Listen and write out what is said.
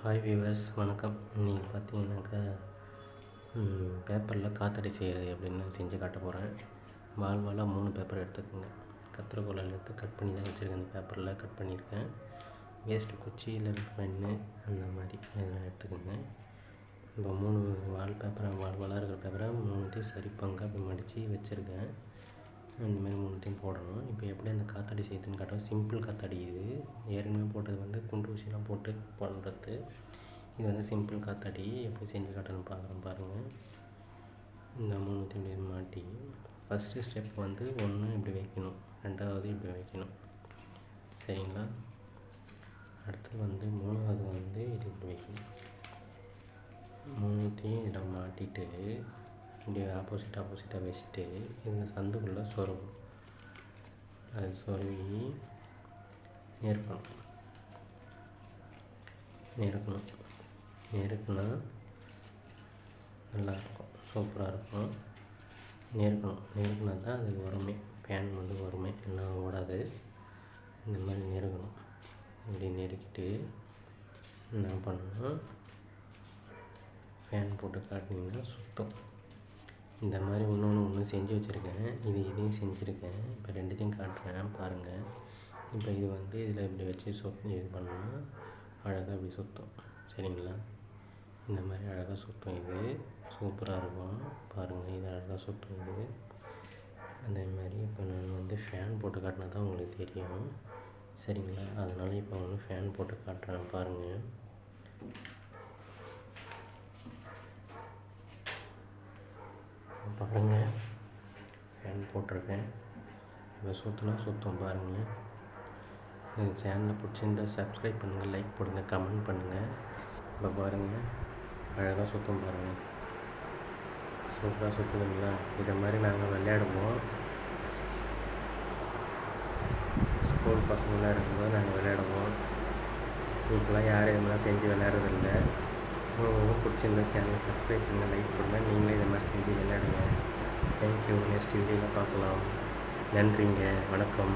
Hi viewers, வணக்கம். இன்றைக்கி பார்த்தீங்கன்னாக்கா பேப்பரில் காத்தடி செய்கிறது அப்படின்னு செஞ்சு காட்ட போகிறேன். வால் 3 பேப்பர் எடுத்துக்கோங்க. கத்திரிக்கோலால் எடுத்து கட் பண்ணி தான் வச்சுருக்கேன். இந்த பேப்பரில் கட் பண்ணியிருக்கேன். வேஸ்ட்டு குச்சி இல்லை பென்னு அந்த மாதிரி இதெல்லாம் எடுத்துக்கோங்க. இப்போ 3 வாலாக இருக்கிற பேப்பரை 3த்தையும் சரி பங்காக இப்போ மடித்து வச்சுருக்கேன். இந்தமாதிரி 3த்தையும் போடணும். இப்போ எப்படி அந்த காத்தாடி செய்யுதுன்னு காட்டுறோம். சிம்பிள் காத்தாடி இது. ஏற்கனவே போட்டது குண்டு ஊசிலாம் போட்டு பண்ணுறது. இது சிம்பிள் காத்தாடி. எப்படி செஞ்சு காட்டணும்னு பார்க்குறேன் பாருங்கள். இந்த 3த்தையும் இப்படி மாட்டி ஃபஸ்ட்டு ஸ்டெப் 1 இப்படி வைக்கணும், 2வது இப்படி வைக்கணும், சரிங்களா? அடுத்து 3வது இது இப்படி வைக்கணும். 3த்தையும் இதில் மாட்டிட்டு இப்படி ஆப்போசிட்டாக வச்சுட்டு இந்த சந்துக்குள்ளே சொருகணும். அது சொருகி நெருக்குனா நல்லாயிருக்கும், சூப்பராக இருக்கும். நெருக்குனா தான் அதுக்கு வருமே, பேன் வருமே, எல்லாம் ஓடாது. இந்த மாதிரி நெருக்கணும். இப்படி நெருக்கிட்டு என்ன பண்ணணும், ஃபேன் போட்டு காட்டினீங்கன்னா சுத்தம். இந்த மாதிரி ஒன்று செஞ்சு வச்சுருக்கேன். இதையும் செஞ்சுருக்கேன். இப்போ 2த்தையும் காட்டுறேன் பாருங்கள். இப்போ இது இதில் இப்படி வச்சு இது பண்ணோம்னா அழகாக இப்படி சுத்தம், சரிங்களா? இந்த மாதிரி அழகாக சுத்தம். இது சூப்பராக இருக்கும் பாருங்கள். இது அழகாக சுத்தம். இது அதே மாதிரி இப்போ நான் ஃபேன் போட்டு காட்டினா தான் உங்களுக்கு தெரியும், சரிங்களா? அதனால் இப்போ ஃபேன் போட்டு காட்டுறேன் பாருங்கள். ஃபேன் போட்டிருக்கேன். இப்போ சுத்தம் பாருங்கள். இந்த சேனலை பிடிச்சிருந்தால் சப்ஸ்கிரைப் பண்ணுங்கள், லைக் போடுங்க, கமெண்ட் பண்ணுங்கள். இப்போ பாருங்கள், அழகாக சுத்தம் பாருங்கள். சூப்பராக சுற்றுதுங்களா? இதை மாதிரி நாங்கள் விளையாடுவோம். ஸ்கூல் பசங்களாம் இருக்கும்போது நாங்கள் விளையாடுவோம். இப்போலாம் யாரும் இது மாதிரி செஞ்சு விளையாடுறதில்ல. உங்களுக்கு பிடிச்சிருந்தா சேனலை சப்ஸ்கிரைப் பண்ணுங்கள், லைக் பண்ணுங்கள். நீங்களே இதை மாதிரி செஞ்சு விளையாடுங்க. தேங்க்யூ. நெக்ஸ்ட் வீடியோவில் பார்க்கலாம். நன்றிங்க. வணக்கம்.